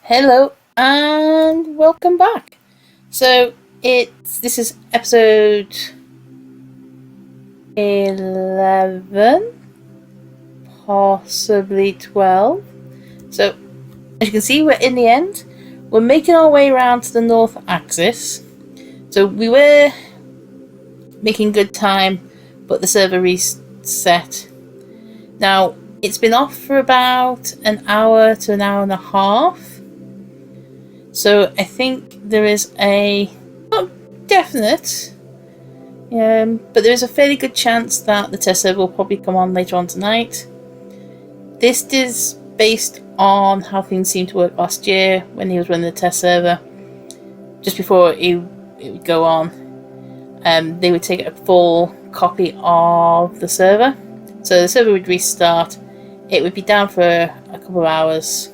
Hello and welcome back. This is episode 11, possibly 12. So as you can see, we're in the end. We're making our way around to the north axis. So we were making good time, but the server reset. Now it's been off for about an hour to an hour and a half. So I think there is not definite, but there is a fairly good chance that the test server will probably come on later on tonight. This is based on how things seemed to work last year when he was running the test server. Just before it would go on, they would take a full copy of the server. So the server would restart. It would be down for a couple of hours,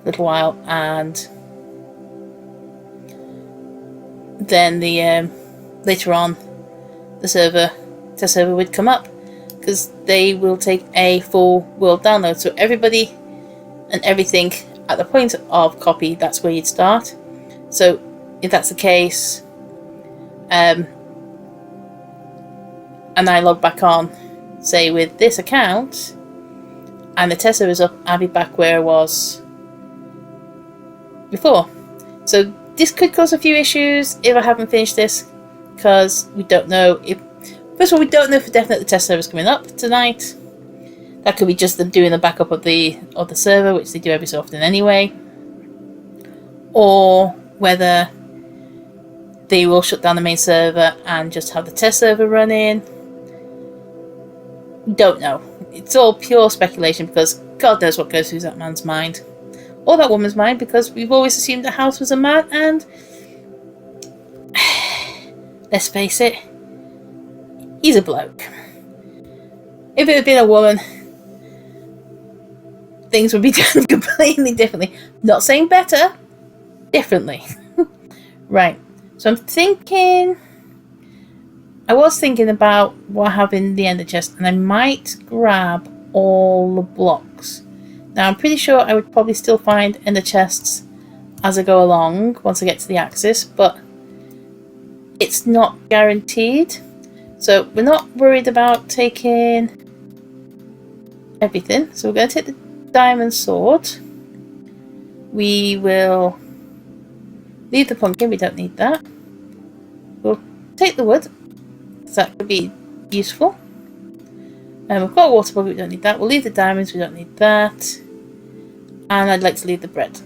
a little while, and then later on the test server would come up, because they will take a full world download. So everybody and everything at the point of copy, that's where you'd start. So if that's the case, and I log back on, say with this account, and the test server is up, I'll be back where I was before. So this could cause a few issues if I haven't finished this, because we don't know if... First of all, we don't know for definite the test server is coming up tonight. That could be just them doing the backup of the server, which they do every so often anyway. Or whether they will shut down the main server and just have the test server running. Don't know. It's all pure speculation, because God knows what goes through that man's mind. Or that woman's mind, because we've always assumed the house was a man, and let's face it, he's a bloke. If it had been a woman, things would be done completely differently. Not saying better, differently. Right, so I was thinking about what I have in the ender chest, and I might grab all the blocks. Now I'm pretty sure I would probably still find ender chests as I go along once I get to the axis, but it's not guaranteed. So we're not worried about taking everything. So we're going to take the diamond sword. We will leave the pumpkin, we don't need that. We'll take the wood, because that could be useful. And we've got a water bucket, we don't need that. We'll leave the diamonds, we don't need that. And I'd like to leave the bread.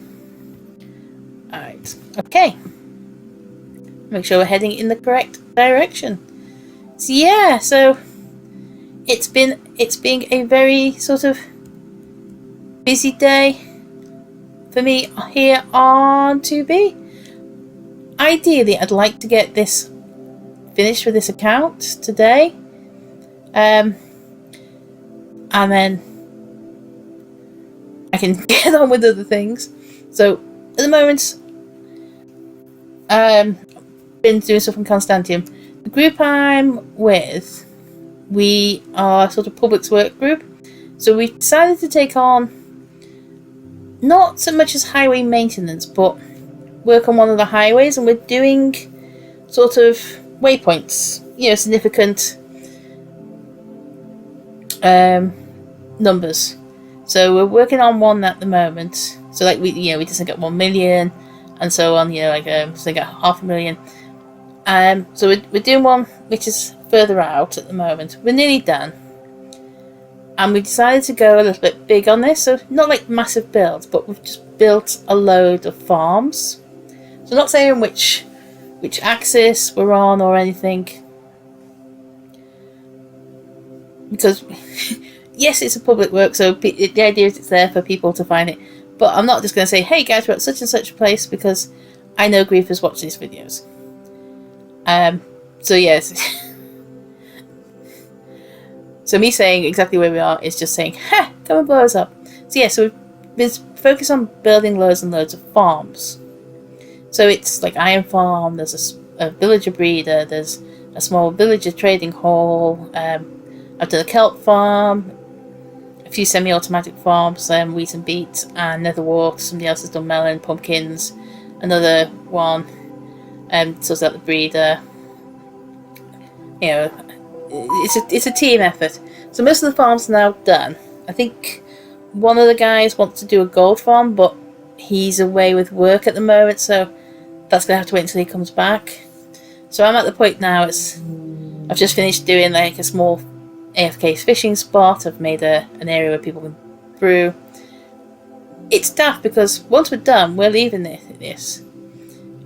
Alright, okay. Make sure we're heading in the correct direction. So yeah, so it's been a very sort of busy day for me here on 2B. Ideally, I'd like to get this finished with this account today. And then I can get on with other things. So at the moment, been doing stuff in Constantium. The group I'm with, we are sort of public work group. So we decided to take on not so much as highway maintenance, but work on one of the highways, and we're doing sort of waypoints, significant numbers. So we're working on one at the moment. So like we just get 1 million and so on. So get 500,000. So we're doing one which is further out at the moment. We're nearly done, and we decided to go a little bit big on this. So not like massive builds, but we've just built a load of farms. So not saying which axis we're on or anything, because yes, it's a public work, so the idea is it's there for people to find it. But I'm not just going to say, hey guys, we're at such and such a place, because I know griefers watch these videos. So yes. So me saying exactly where we are is just saying, ha, come and blow us up. So yeah, so we've been focused on building loads and loads of farms. So it's like iron farm, there's a villager breeder, there's a small villager trading hall, I've done a kelp farm, a few semi-automatic farms, wheat and beet, and nether wart. Somebody else has done melon, pumpkins. Another one sorts out the breeder. You know, it's a team effort. So most of the farms are now done. I think one of the guys wants to do a gold farm, but he's away with work at the moment, so that's gonna have to wait until he comes back. So I'm at the point now. I've just finished doing like a small AFK fishing spot. I've made an area where people can brew. It's daft because once we're done, we're leaving this.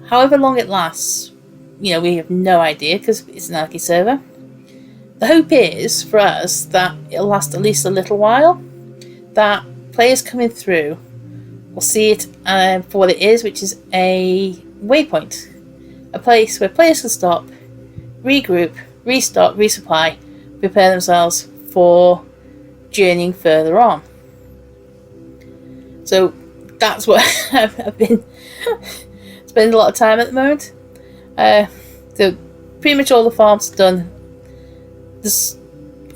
However long it lasts, you know, we have no idea because it's an alky server. The hope is for us that it'll last at least a little while. That players coming through will see it for what it is, which is a waypoint, a place where players can stop, regroup, restock, resupply, prepare themselves for journeying further on. So that's what I've been spending a lot of time at the moment. So pretty much all the farms are done. There's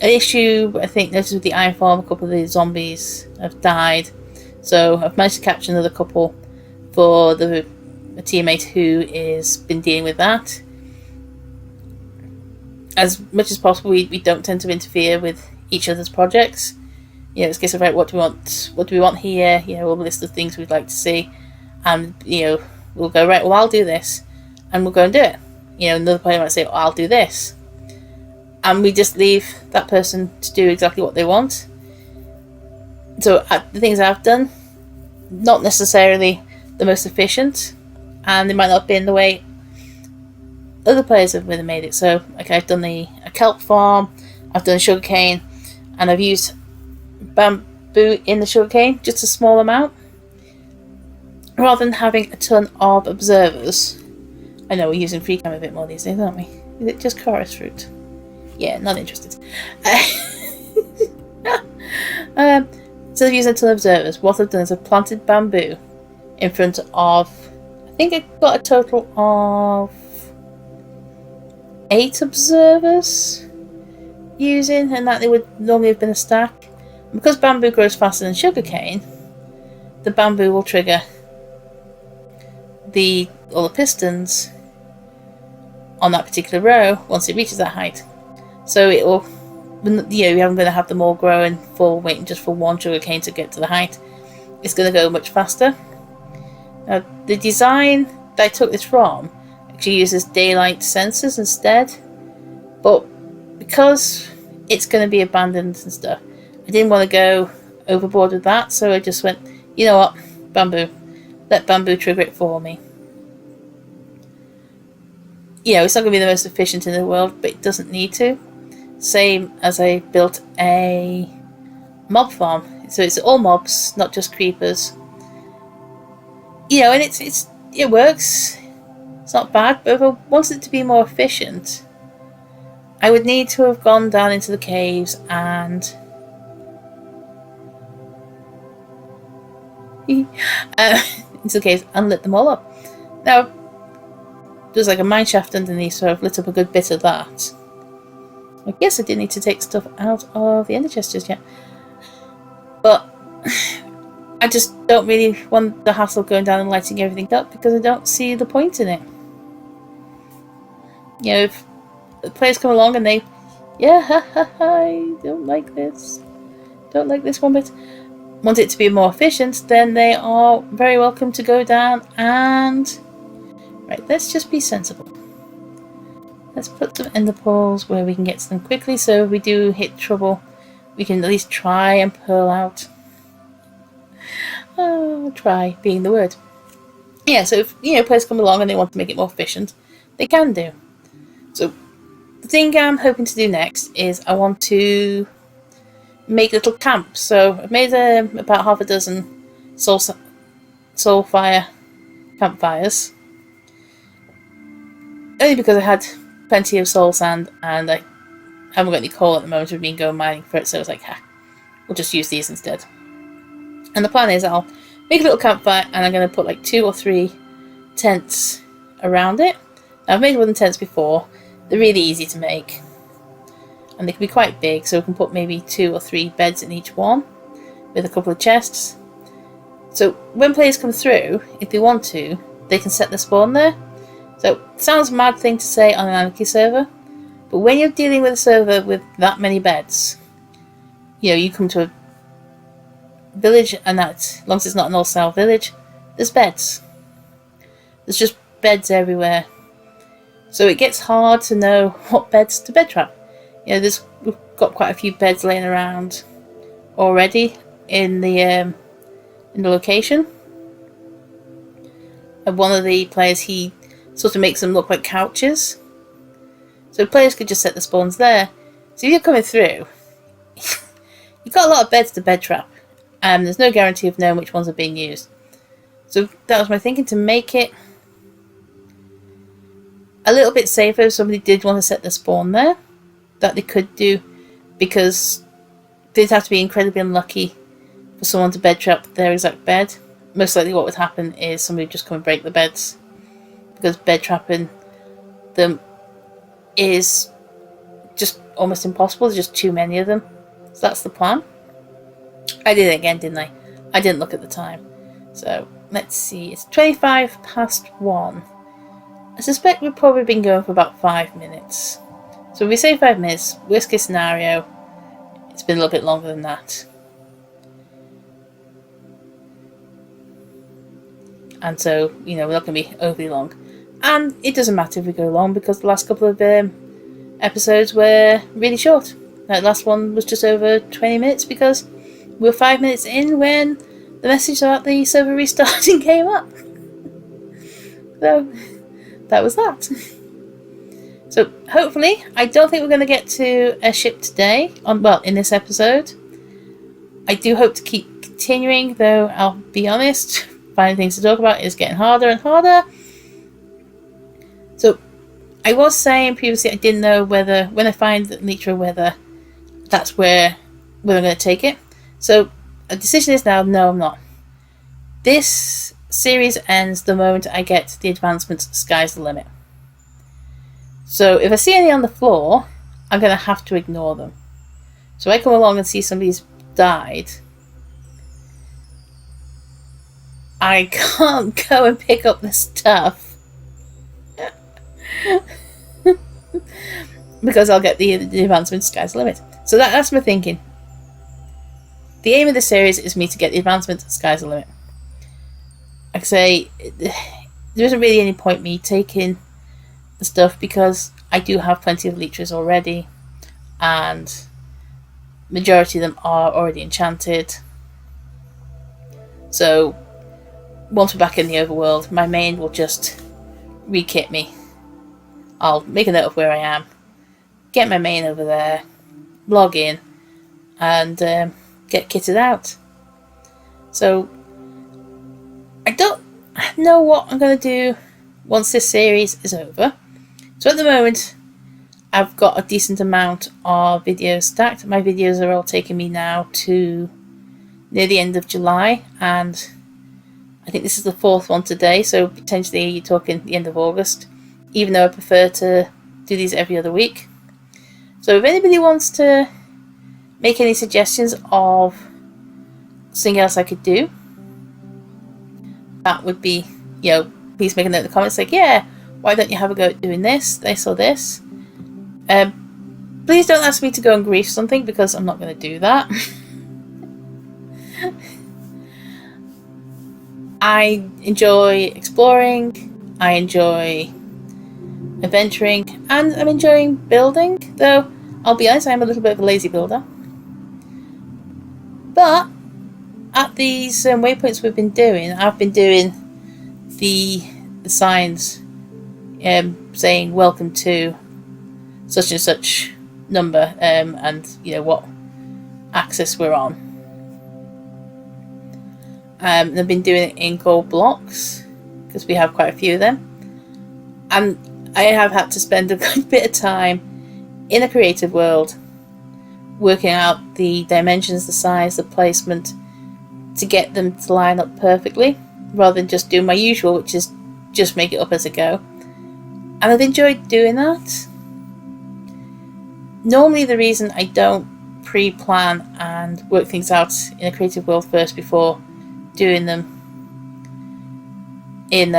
an issue, I think, noticed with the iron farm. A couple of the zombies have died, so I've managed to capture another couple for a teammate who is been dealing with that. As much as possible, we don't tend to interfere with each other's projects. You know, it's a case of, right, what do we want? What do we want here? You know, we'll list the things we'd like to see, and you know, we'll go, right, well, I'll do this, and we'll go and do it. You know, another player might say, oh, I'll do this, and we just leave that person to do exactly what they want. So the things I've done, not necessarily the most efficient, and they might not be in the way other players have really made it. So, like, I've done a kelp farm, I've done sugarcane, and I've used bamboo in the sugarcane, just a small amount, rather than having a ton of observers. I know we're using free cam a bit more these days, aren't we? Is it just chorus fruit? Yeah, not interested. So I've used a ton of observers. What I've done is I've planted bamboo in front of, I think I got a total of 8 observers using, and that they would normally have been a stack. And because bamboo grows faster than sugarcane, the bamboo will trigger all the pistons on that particular row once it reaches that height. So it will, you know, we haven't going to have them all growing full, waiting just for one sugarcane to get to the height. It's going to go much faster. Now, the design that I took this from actually uses daylight sensors instead, but because it's going to be abandoned and stuff, I didn't want to go overboard with that, so I just went, you know what, bamboo, let bamboo trigger it for me. You know, it's not going to be the most efficient in the world, but it doesn't need to. Same as I built a mob farm, so it's all mobs, not just creepers. You know, and it works. It's not bad, but if I wanted it to be more efficient, I would need to have gone down into the caves and lit them all up. Now, there's like a mine shaft underneath, so I've lit up a good bit of that. I guess I didn't need to take stuff out of the ender chest just yet. But I just don't really want the hassle of going down and lighting everything up because I don't see the point in it. You know, if the players come along and they, I don't like this one bit, want it to be more efficient, then they are very welcome to go down and, right, let's just be sensible. Let's put some ender pearls where we can get to them quickly, so if we do hit trouble, we can at least try and pearl out. Try being the word. Yeah, so if, you know, players come along and they want to make it more efficient, they can do. So the thing I'm hoping to do next is I want to make little camps. So I've made about half a dozen soul fire campfires, only because I had plenty of soul sand and I haven't got any coal at the moment. We've been going mining for it, so I was like, we'll just use these instead. And the plan is I'll make a little campfire and I'm going to put like 2 or 3 tents around it. Now, I've made wooden tents before. They're really easy to make and they can be quite big, so we can put maybe 2 or 3 beds in each one. with a couple of chests. So when players come through, if they want to, they can set the spawn there. So it sounds a mad thing to say on an anarchy server, but when you're dealing with a server with that many beds, you come to a village, and that, as long as it's not an all-style village, there's beds. There's just beds everywhere. So it gets hard to know what beds to bed trap. We've got quite a few beds laying around already in the location. And one of the players, he sort of makes them look like couches. So players could just set the spawns there. So if you're coming through, you've got a lot of beds to bed trap. And there's no guarantee of knowing which ones are being used. So that was my thinking, to make it a little bit safer if somebody did want to set the spawn there, that they could do, because they'd have to be incredibly unlucky for someone to bed trap their exact bed. Most likely what would happen is somebody would just come and break the beds, because bed trapping them is just almost impossible. There's just too many of them. So that's the plan. I did it again, didn't I? I didn't look at the time. So let's see, it's 1:25. I suspect we've probably been going for about 5 minutes. So if we say 5 minutes, worst case scenario, it's been a little bit longer than that. And so, we're not going to be overly long. And it doesn't matter if we go long, because the last couple of episodes were really short. That last one was just over 20 minutes, because we were 5 minutes in when the message about the server restarting came up. So that was that. So hopefully, I don't think we're going to get to a ship today, in this episode. I do hope to keep continuing, though I'll be honest, finding things to talk about is getting harder and harder. So I was saying previously I didn't know whether, when I find the elytra, whether that's where I'm going to take it. So a decision is now, no, I'm not. This series ends the moment I get the advancements, sky's the limit. So if I see any on the floor, I'm going to have to ignore them. So I come along and see somebody's died, I can't go and pick up the stuff because I'll get the advancement, sky's the limit. So that's my thinking. The aim of the series is me to get the advancement, sky's the limit. Like I say, there isn't really any point me taking the stuff, because I do have plenty of elytras already, and majority of them are already enchanted. So once we're back in the overworld, my main will just re-kit me. I'll make a note of where I am, get my main over there, log in, and get kitted out. So I don't know what I'm going to do once this series is over. So at the moment, I've got a decent amount of videos stacked. My videos are all taking me now to near the end of July, and I think this is the 4th one today, so potentially you're talking the end of August, even though I prefer to do these every other week. So if anybody wants to make any suggestions of something else I could do, that would be, please make a note in the comments, like, yeah, why don't you have a go at doing this or this? Please don't ask me to go and grief something, because I'm not going to do that. I enjoy exploring, I enjoy adventuring, and I'm enjoying building, though I'll be honest, I'm a little bit of a lazy builder. But at these waypoints we've been doing, I've been doing the signs saying welcome to such and such number, and what axis we're on. I've been doing it in gold blocks, because we have quite a few of them, and I have had to spend a good bit of time in a creative world working out the dimensions, the size, the placement, to get them to line up perfectly, rather than just do my usual, which is just make it up as I go. And I've enjoyed doing that. Normally the reason I don't pre-plan and work things out in a creative world first before doing them in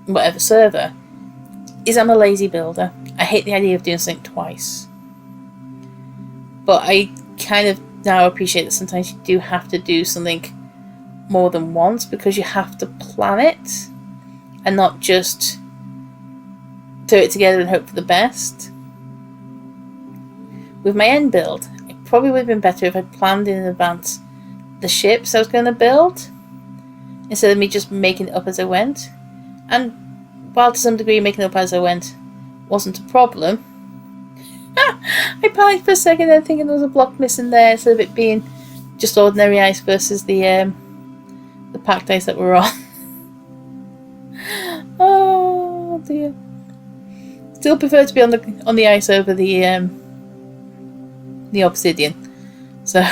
whatever server is I'm a lazy builder. I hate the idea of doing something twice. But I kind of now appreciate that sometimes you do have to do something more than once because you have to plan it and not just throw it together and hope for the best. With my end build, it probably would have been better if I'd planned in advance the ships I was going to build instead of me just making it up as I went. And while to some degree making it up as I went wasn't a problem, I panicked for a second then thinking there was a block missing there instead of it being just ordinary ice versus the packed ice that we're on. Oh dear. Still prefer to be on the ice over the obsidian. So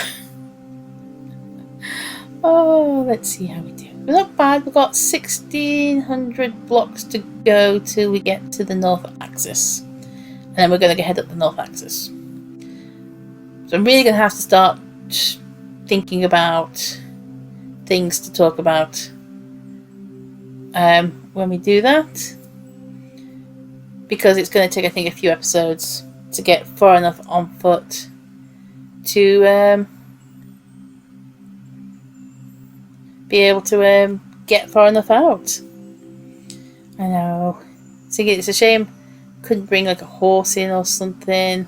let's see how we do. We're not bad. We've got 1,600 blocks to go till we get to the north axis. And then we're going to head up the north axis. So I'm really going to have to start thinking about things to talk about when we do that. Because it's going to take, I think, a few episodes to get far enough on foot to be able to get far enough out. I know. So it's a shame couldn't bring like a horse in or something.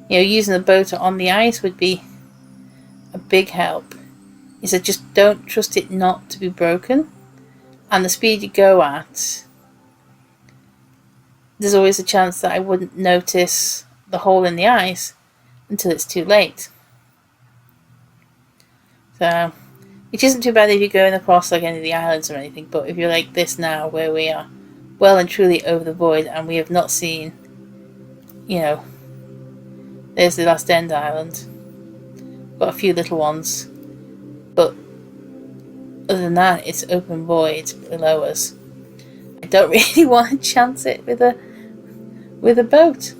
You know, using a boat on the ice would be a big help. Is that just don't trust it not to be broken, and the speed you go at, there's always a chance that I wouldn't notice the hole in the ice until it's too late. So, which isn't too bad if you're going across like any of the islands or anything, but if you're like this now, where we are well and truly over the void and we have not seen, you know, there's the last end island. Got a few little ones, but other than that, it's open void below us. I don't really want to chance it with a boat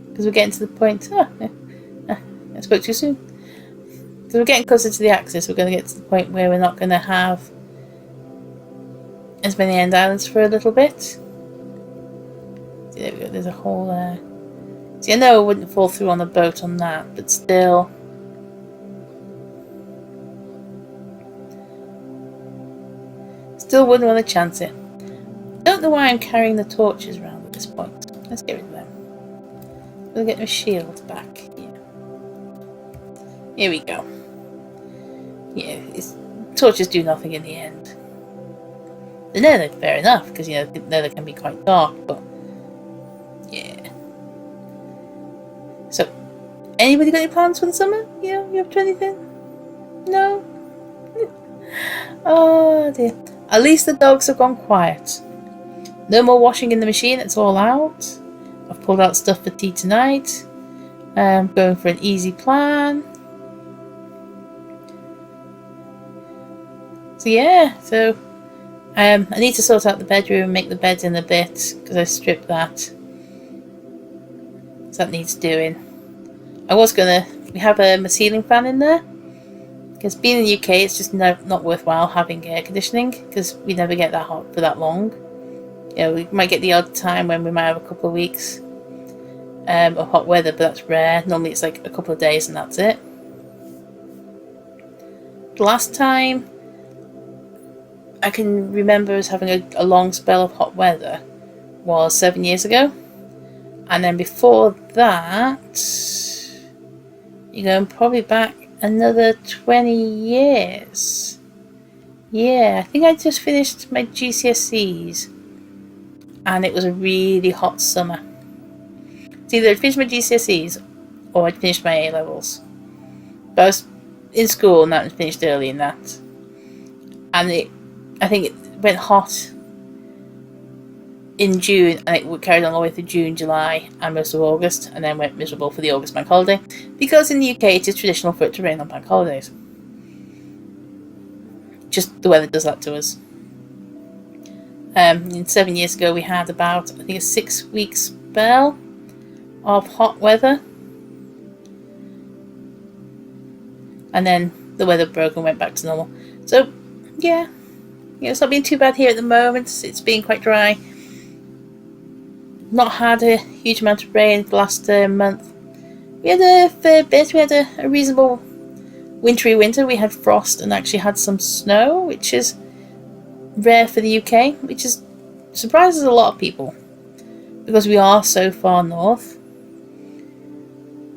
because we're getting to the point. I spoke too soon. Because we're getting closer to the axis, we're going to get to the point where we're not going to have as many end islands for a little bit. See, there we go. There's a hole there. See, I know I wouldn't fall through on the boat on that, but still. Still wouldn't want to chance it. Don't know why I'm carrying the torches around at this point. Let's get rid of them. We'll get my shield back. Here we go. Yeah, torches do nothing in the end. The nether, fair enough, because you know the nether can be quite dark, but yeah. So, anybody got any plans for the summer? You know, you up to anything? No? Oh dear. At least the dogs have gone quiet. No more washing in the machine, it's all out. I've pulled out stuff for tea tonight. Going for an easy plan. So yeah, so I need to sort out the bedroom and make the beds in a bit because I stripped that. So that needs doing. We have a ceiling fan in there because being in the UK it's just not worthwhile having air conditioning because we never get that hot for that long. You know, we might get the odd time when we might have a couple of weeks of hot weather, but that's rare. Normally it's like a couple of days and that's it. The last time I can remember us having a long spell of hot weather was 7 years ago. And then before that, you're going probably back another 20 years. Yeah, I think I just finished my GCSEs. And it was a really hot summer. It's either I'd finished my GCSEs or I'd finished my A-levels. But I was in school and that was finished early in that. And I think it went hot in June and it carried on all the way through June, July and most of August and then went miserable for the August bank holiday because in the UK it is traditional for it to rain on bank holidays. Just the weather does that to us. 7 years ago we had about, I think, a 6-week spell of hot weather. And then the weather broke and went back to normal. So, yeah, it's not been too bad here at the moment. It's been quite dry. Not had a huge amount of rain the last month. We had a fair bit. We had a reasonable wintry winter. We had frost and actually had some snow, which is rare for the UK, which is surprises a lot of people because we are so far north.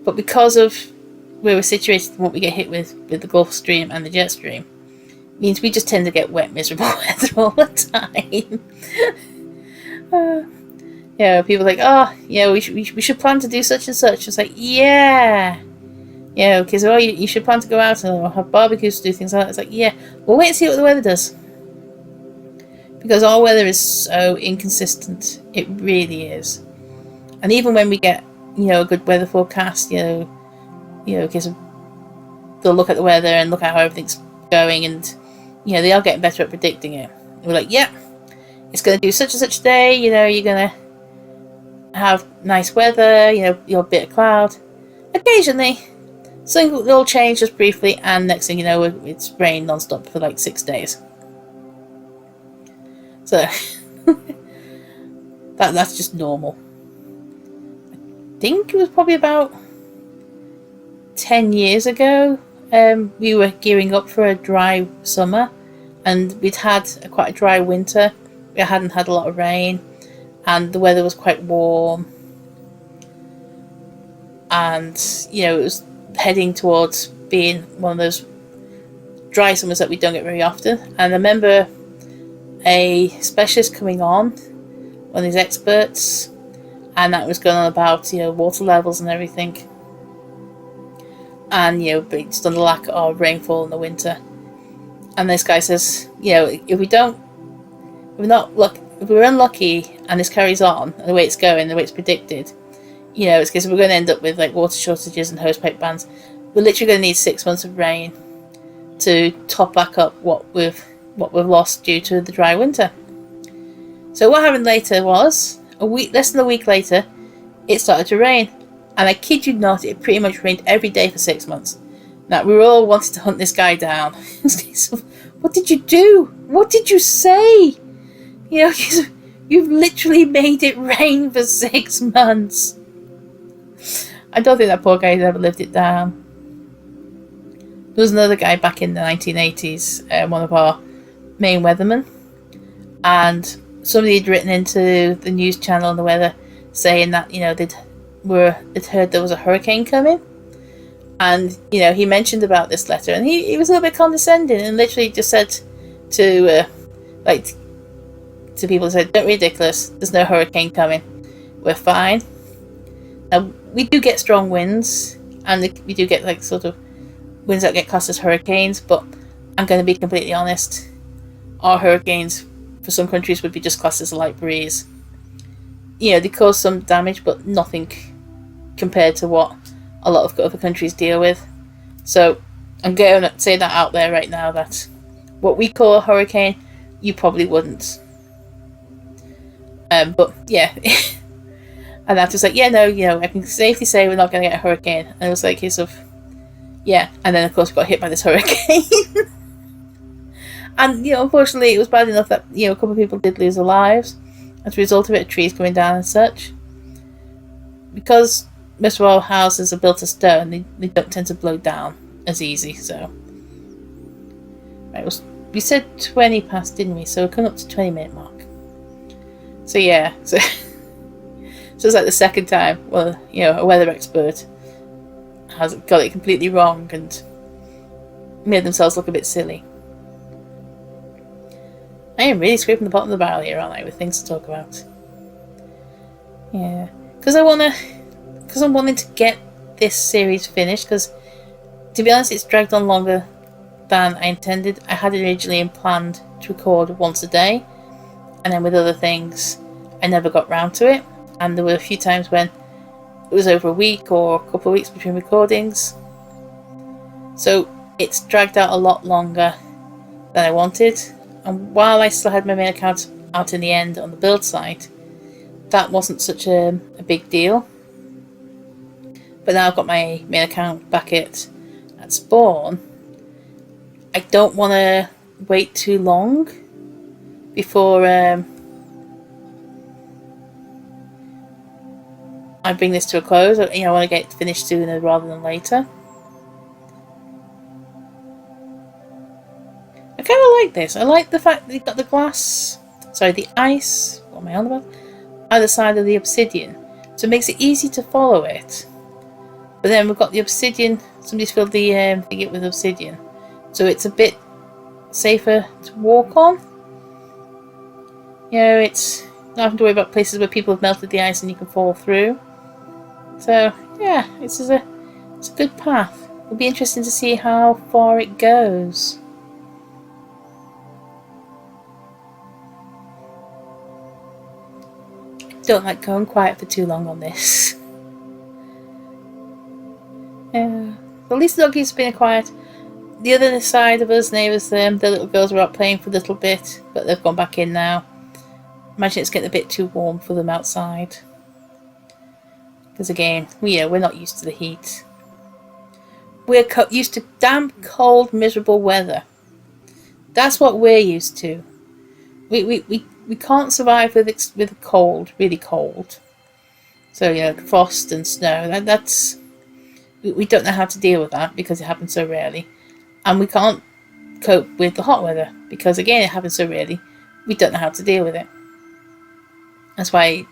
But because of where we're situated and what we get hit with the Gulf Stream and the jet stream, means we just tend to get wet, miserable weather all the time. People are like, oh, we should plan to do such and such. It's like, yeah. Because you should plan to go out and have barbecues to do things like that. It's like, yeah, we'll wait and see what the weather does. Because our weather is so inconsistent. It really is. And even when we get, a good weather forecast, because they'll look at the weather and look at how everything's going, and they are getting better at predicting it. We're like, yeah, it's going to do such and such a day. You're going to have nice weather. Your bit of cloud. Occasionally, something will change just briefly, and next thing you know, it's rain non-stop for like 6 days. So that's just normal. I think it was probably about 10 years ago. We were gearing up for a dry summer, and we'd had quite a dry winter. We hadn't had a lot of rain, and the weather was quite warm. And it was heading towards being one of those dry summers that we don't get very often. And I remember a specialist coming on, one of these experts, and that was going on about water levels and everything, and based on the lack of rainfall in the winter. And this guy says, if we're unlucky and this carries on and the way it's going, the way it's predicted, it's because we're going to end up with like water shortages and hosepipe bans. We're literally going to need 6 months of rain to top back up what we've lost due to the dry winter. So what happened later was, less than a week later, it started to rain. And I kid you not, it pretty much rained every day for 6 months. Now, we were all wanting to hunt this guy down. What did you do? What did you say? You've literally made it rain for 6 months. I don't think that poor guy has ever lived it down. There was another guy back in the 1980s, one of our main weathermen, and somebody had written into the news channel on the weather saying that they'd heard there was a hurricane coming, and he mentioned about this letter, and he was a little bit condescending and literally just said to people, said, "Don't be ridiculous. There's no hurricane coming. We're fine." Now we do get strong winds, and we do get like sort of winds that get classed as hurricanes, but I'm going to be completely honest. Our hurricanes for some countries would be just classed as a light breeze. They cause some damage, but nothing compared to what a lot of other countries deal with. So I'm going to say that out there right now, that what we call a hurricane, you probably wouldn't. But yeah. And I'm just like, I can safely say we're not going to get a hurricane. And it was like a case of, yeah. And then of course we got hit by this hurricane. And unfortunately it was bad enough that a couple of people did lose their lives as a result of it, trees coming down and such. Because most of our houses are built of stone, they don't tend to blow down as easy. So right, we said 20 past, didn't we? So we're coming up to 20-minute mark. So yeah, so it's like the second time a weather expert has got it completely wrong and made themselves look a bit silly. I am really scraping the bottom of the barrel here, aren't I, with things to talk about. Yeah, because I'm wanting to get this series finished, because to be honest, it's dragged on longer than I intended. I had originally planned to record once a day, and then with other things I never got round to it, and there were a few times when it was over a week or a couple of weeks between recordings, so it's dragged out a lot longer than I wanted. And while I still had my main account out in the end on the build site, that wasn't such a big deal. But now I've got my main account back at spawn. I don't want to wait too long before I bring this to a close. I want to get it finished sooner rather than later. I kind of like this. I like the fact that you've got the glass, the ice, what am I on about? Either side of the obsidian. So it makes it easy to follow it. But then we've got the obsidian, somebody's filled the thing with obsidian. So it's a bit safer to walk on. It's not having to worry about places where people have melted the ice and you can fall through. So yeah, it's a good path. It'll be interesting to see how far it goes. Don't like going quiet for too long on this. At least the doggies have been quiet. The other side of us, neighbours, the little girls were out playing for a little bit, but they've gone back in now. Imagine it's getting a bit too warm for them outside. Because again, we're not used to the heat. We're used to damp, cold, miserable weather. That's what we're used to. We can't survive with cold, really cold. So frost and snow. We don't know how to deal with that because it happens so rarely, and we can't cope with the hot weather because again it happens so rarely. We don't know how to deal with it. That's why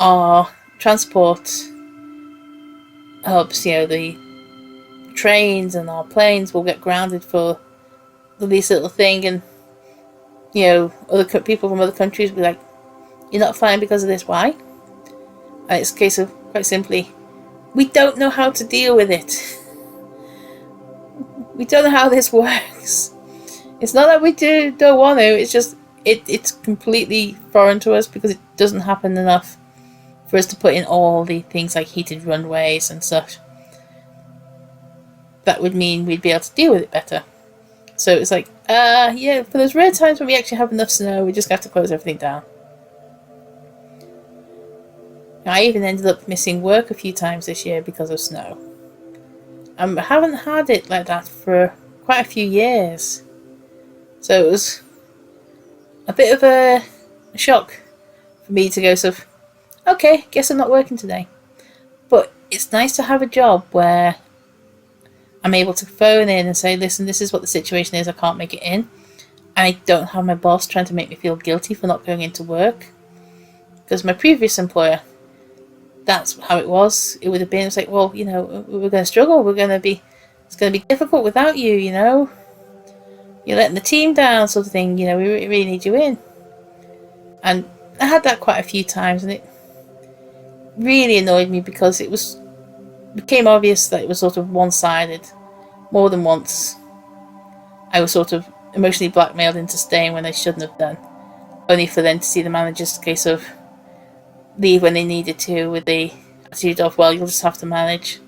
our transport hubs, the trains and our planes will get grounded for the least little thing, and other people from other countries will be like, "You're not flying because of this. Why?" And it's a case of, quite simply, we don't know how to deal with it. We don't know how this works. It's not that we don't want to, it's just it's completely foreign to us because it doesn't happen enough for us to put in all the things like heated runways and such. That would mean we'd be able to deal with it better. So it's like, for those rare times when we actually have enough snow, we just have to close everything down. I even ended up missing work a few times this year because of snow. I haven't had it like that for quite a few years. So it was a bit of a shock for me to go okay, guess I'm not working today. But it's nice to have a job where I'm able to phone in and say, listen, this is what the situation is, I can't make it in. I don't have my boss trying to make me feel guilty for not going into work. Because my previous employer, that's how it was. It would have been, it's like, well, we're going to struggle. It's going to be difficult without you, You're letting the team down, sort of thing. We really need you in. And I had that quite a few times, and it really annoyed me because it became obvious that it was sort of one-sided. More than once, I was sort of emotionally blackmailed into staying when I shouldn't have done, only for them to see the managers case of leave when they needed to with the attitude of, well, you'll just have to manage.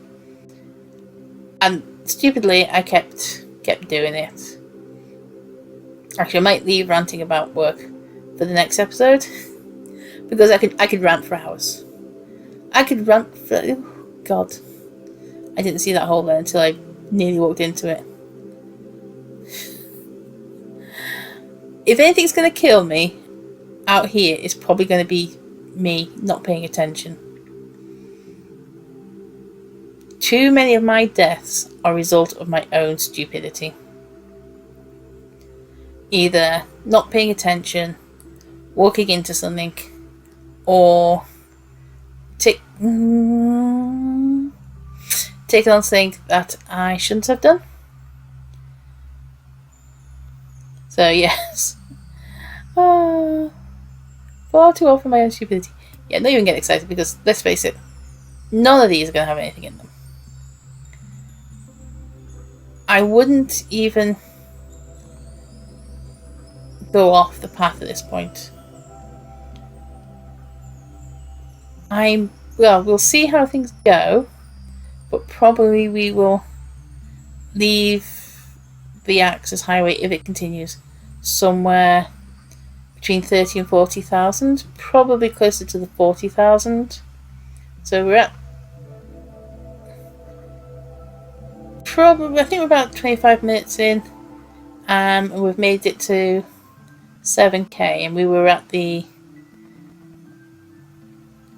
And stupidly, I kept doing it. Actually, I might leave ranting about work for the next episode because I could rant for hours. I could rant for... Oh, God. I didn't see that hole there until I nearly walked into it. If anything's going to kill me out here, it's probably going to be me not paying attention. Too many of my deaths are a result of my own stupidity. Either not paying attention, walking into something, or taking on something that I shouldn't have done. So yes. Far too often my own stupidity. Yeah, not even get excited because, let's face it, none of these are going to have anything in them. I wouldn't even go off the path at this point. We'll see how things go, but probably we will leave the Access Highway, if it continues, somewhere between 30 and 40,000, probably closer to the 40,000. So we're at probably, I think we're about 25 minutes in, and we've made it to 7k, and we were at the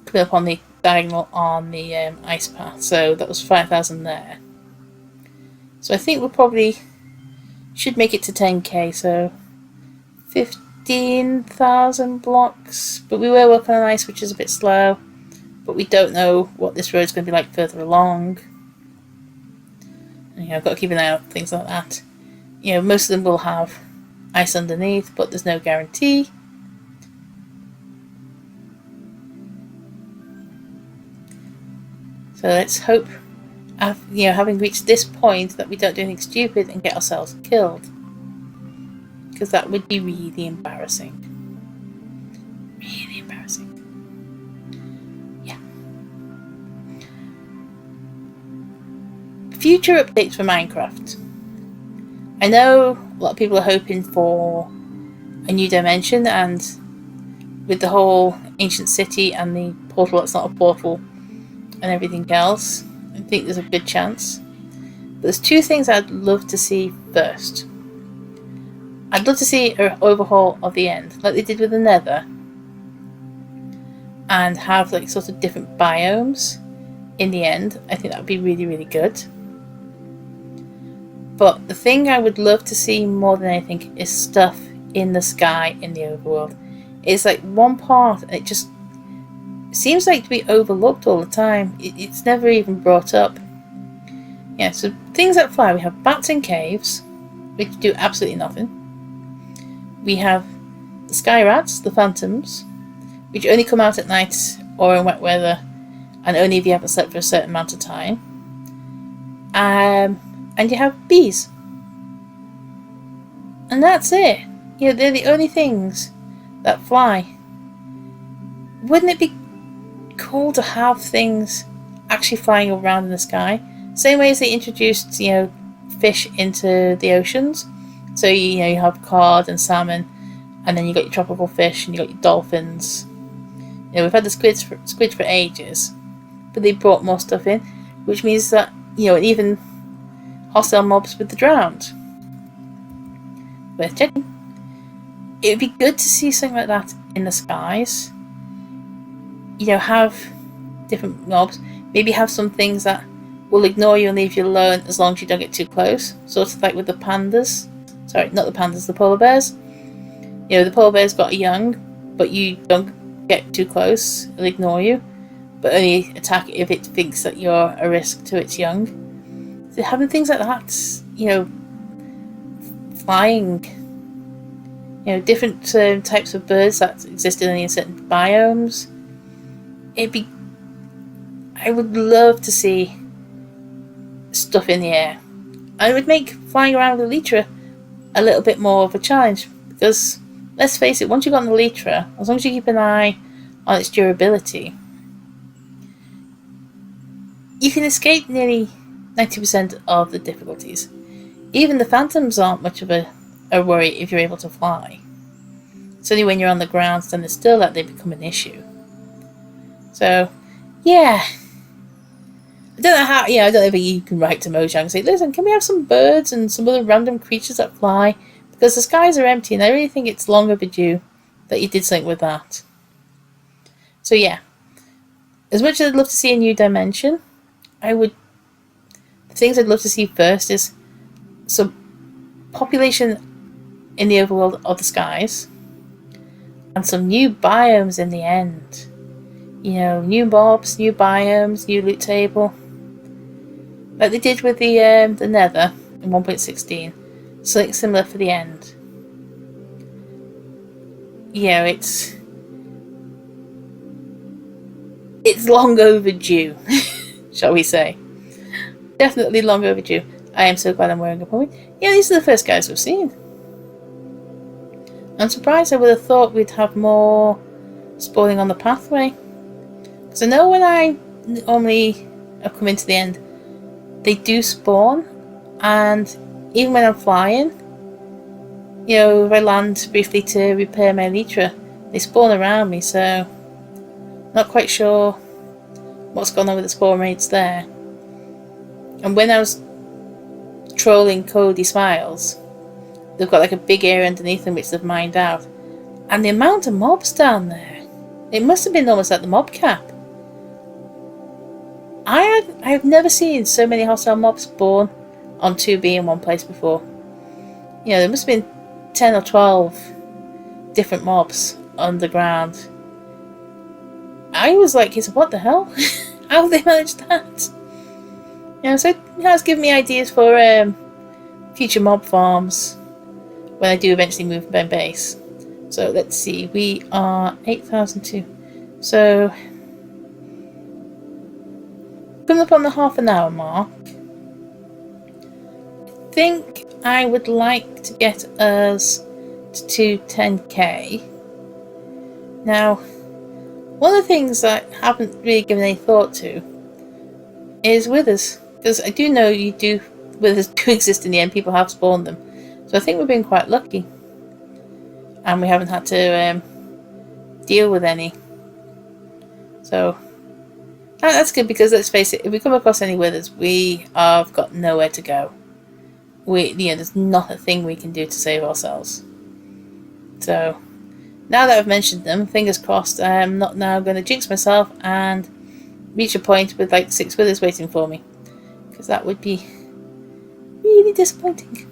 coming up on the diagonal on the ice path, so that was 5,000 there. So I think we probably should make it to 10k, so 15,000 blocks. But we were working on ice, which is a bit slow, but we don't know what this road's going to be like further along. And, I've got to keep an eye out things like that. Most of them will have ice underneath, but there's no guarantee. So let's hope, having reached this point, that we don't do anything stupid and get ourselves killed. Because that would be really embarrassing. Really embarrassing. Yeah. Future updates for Minecraft. I know a lot of people are hoping for a new dimension, and with the whole ancient city and the portal that's not a portal and everything else, I think there's a good chance. But there's two things I'd love to see first. I'd love to see an overhaul of the end, like they did with the Nether, and have sort of different biomes in the end. I think that would be really, really good. But the thing I would love to see more than anything is stuff in the sky in the overworld. It's like one part, and it just seems like to be overlooked all the time. It's never even brought up. Yeah, so things that fly. We have bats in caves, which do absolutely nothing. We have the sky rats, the phantoms, which only come out at night or in wet weather, and only if you haven't slept for a certain amount of time. And you have bees. And that's it. They're the only things that fly. Wouldn't it be cool to have things actually flying around in the sky? Same way as they introduced, fish into the oceans. So you have cod and salmon, and then you got your tropical fish, and you got your dolphins. We've had the squid for ages, but they brought more stuff in, which means that and even hostile mobs with the drowned. Worth checking. It would be good to see something like that in the skies. Have different mobs. Maybe have some things that will ignore you and leave you alone as long as you don't get too close. Sort of like with the pandas. Sorry, not the pandas, the polar bears. The polar bears got a young, but you don't get too close, it'll ignore you, but only attack if it thinks that you're a risk to its young. So having things like that, flying, different types of birds that existed in certain biomes. I would love to see stuff in the air. I would make flying around with elytra a little bit more of a challenge, because let's face it, once you've got an elytra, as long as you keep an eye on its durability, you can escape nearly 90% of the difficulties. Even the phantoms aren't much of a worry if you're able to fly. It's only when you're on the ground standing still that they become an issue. So, yeah. I don't know how, I don't know if you can write to Mojang and say, listen, can we have some birds and some other random creatures that fly? Because the skies are empty, and I really think it's long overdue that you did something with that. So yeah, as much as I'd love to see a new dimension, the things I'd love to see first is some population in the overworld of the skies, and some new biomes in the end. New mobs, new biomes, new loot table. Like they did with the Nether in 1.16. Something similar for the end. It's long overdue, shall we say. Definitely long overdue. I am so glad I'm wearing a point. These are the first guys we've seen. I'm surprised. I would have thought we'd have more spawning on the pathway. Because I know when I normally have come into the end, they do spawn, and even when I'm flying, if I land briefly to repair my elytra, they spawn around me, so not quite sure what's going on with the spawn rates there. And when I was trolling Cody Smiles. They've got like a big area underneath them which they've mined out. And the amount of mobs down there, it must have been almost at the mob cap. I've never seen so many hostile mobs spawn on 2B in one place before. You know, there must have been 10 or 12 different mobs underground. I was like, what the hell? How have they managed that? You know, so it has given me ideas for future mob farms when I do eventually move my base. So let's see, we are 8,002. So coming up on the half-an-hour mark. I think I would like to get us to 10k. Now, one of the things I haven't really given any thought to is withers, because I do know withers do exist in the end. People have spawned them, so I think we've been quite lucky, and we haven't had to deal with any. So that's good, because let's face it, if we come across any withers, we have got nowhere to go. There's not a thing we can do to save ourselves. So now that I've mentioned them, fingers crossed, I am not now going to jinx myself and reach a point with like 6 withers waiting for me, because that would be really disappointing.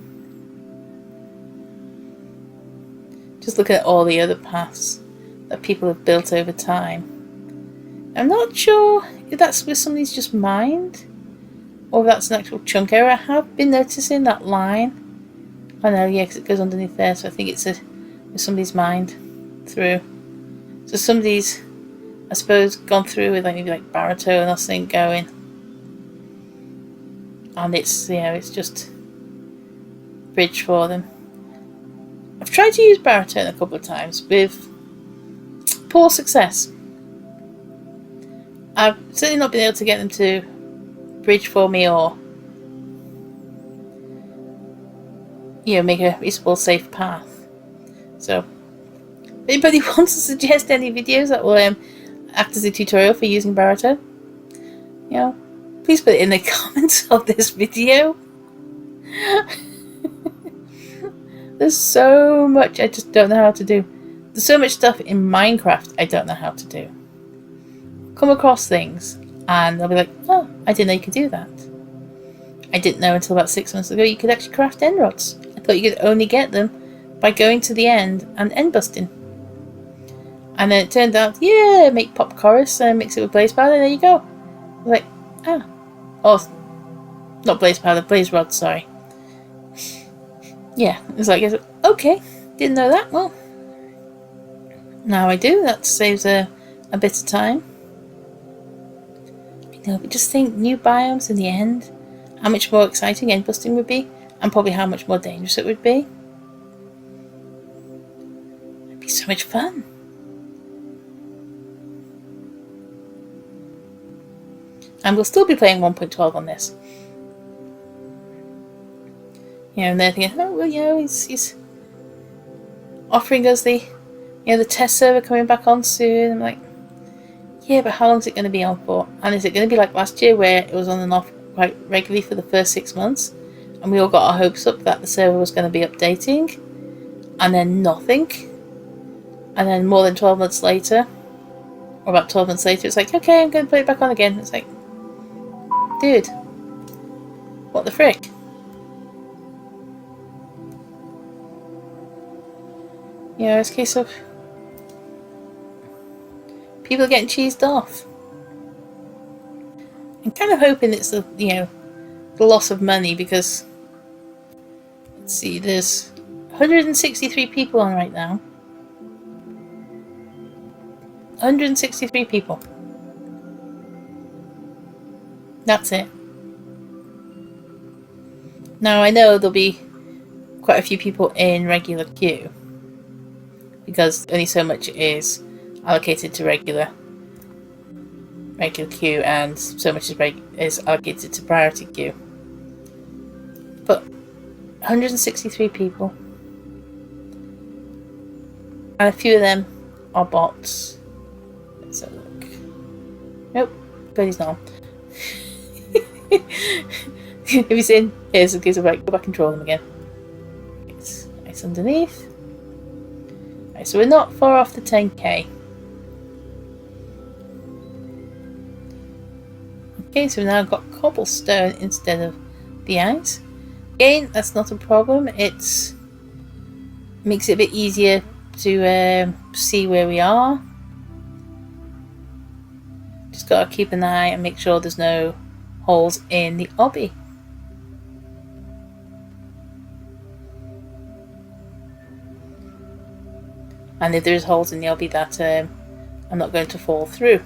Just look at all the other paths that people have built over time. I'm not sure if that's where somebody's just mined, or if that's an actual chunk area. I have been noticing that line. I know, yeah, because it goes underneath there, so I think it's somebody's mined through. So somebody's, I suppose, gone through with like maybe like baritone or something going, and it's just bridge for them. I've tried to use baritone a couple of times with poor success. I've certainly not been able to get them to bridge for me, or make a reasonable safe path. So if anybody wants to suggest any videos that will act as a tutorial for using baritone, please put it in the comments of this video. There's so much I just don't know how to do. There's so much stuff in Minecraft I don't know how to do. Come across things and I'll be like, oh, I didn't know you could do that. I didn't know until about 6 months ago you could actually craft end rods. I thought you could only get them by going to the end and end busting. And then it turned out, yeah, make pop chorus and mix it with blaze powder, and there you go. I was like, oh, not blaze powder, blaze rod, sorry. Yeah, it was like, okay, didn't know that. Well, now I do. That saves a bit of time. But just think, new biomes in the end, how much more exciting end busting would be, and probably how much more dangerous it would be. It'd be so much fun. And we'll still be playing 1.12 on this. And they're thinking, oh, well, he's offering us the test server coming back on soon. I'm like, yeah, but how long is it going to be on for? And is it going to be like last year, where it was on and off quite regularly for the first 6 months, and we all got our hopes up that the server was going to be updating, and then nothing, and then more than 12 months later, or about 12 months later, it's like, okay, I'm going to put it back on again. It's like, dude, what the frick? It's a case of people are getting cheesed off. I'm kind of hoping it's the loss of money, because let's see, there's 163 people on right now. 163 people. That's it. Now I know there'll be quite a few people in regular queue, because only so much is allocated to regular queue, and so much is allocated to priority queue. But 163 people, and a few of them are bots. Let's have a look. Nope, but he's not. Have you seen? Here's a case of right, go back and draw them again. It's nice underneath. Right, so we're not far off the 10k. Okay, so we've now got cobblestone instead of the ice. Again, that's not a problem. It makes it a bit easier to see where we are. Just gotta keep an eye and make sure there's no holes in the obby. And if there's holes in the obby that I'm not going to fall through.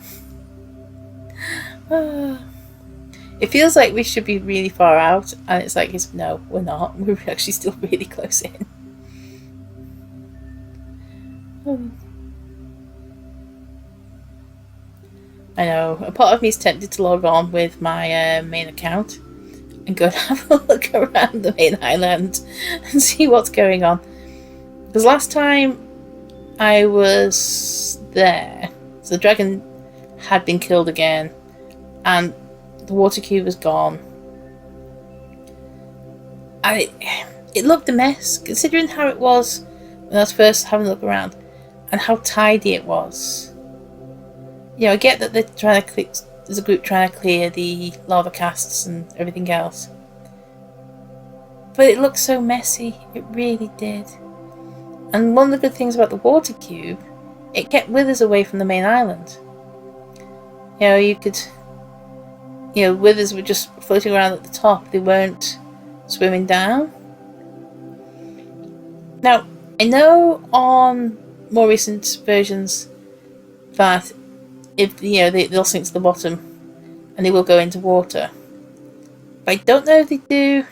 It feels like we should be really far out, and it's like, no, we're not. We're actually still really close in. I know, a part of me is tempted to log on with my main account and go and have a look around the main island and see what's going on. Because last time I was there, so the dragon had been killed again, and the water cube was gone. And it looked a mess, considering how it was when I was first having a look around, and how tidy it was. You know, I get that they're trying to there's a group trying to clear the lava casts and everything else, but it looked so messy. It really did. And one of the good things about the water cube, it kept withers away from the main island. You know, withers were just floating around at the top. They weren't swimming down. Now, I know on more recent versions that if they'll sink to the bottom and they will go into water. But I don't know if they do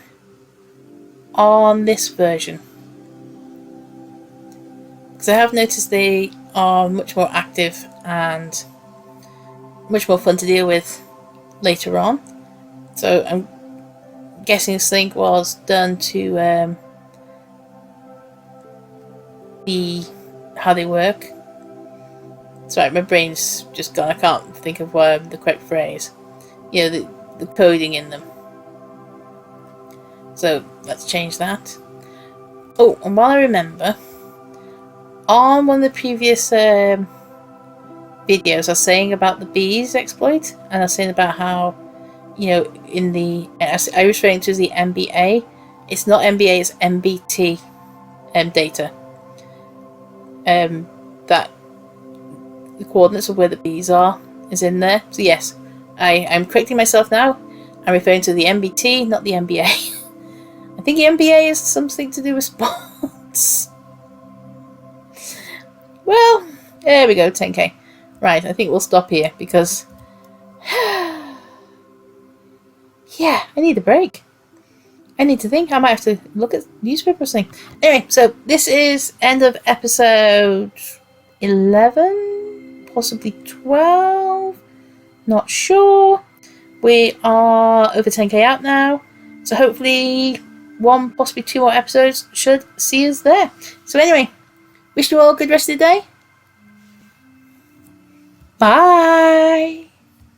on this version. Because I have noticed they are much more active and much more fun to deal with later on. So I'm guessing Slink was done to be how they work. Sorry, my brain's just gone. I can't think of the correct phrase. You know, the coding in them. So let's change that. Oh, and while I remember, on one of the previous videos, I was saying about the bees exploit, and I was saying about how, in the I was referring to the MBA. It's not MBA, it's MBT data. That the coordinates of where the bees are is in there. So yes, I'm correcting myself now. I'm referring to the MBT, not the MBA. I think the MBA is something to do with spots. Well, there we go, 10k. Right, I think we'll stop here because yeah, I need a break. I need to think. I might have to look at newspaper or something. Anyway, so this is end of episode 11, possibly 12. Not sure. We are over 10k out now, so hopefully one, possibly 2 more episodes should see us there. So anyway, wish you all a good rest of the day. Bye.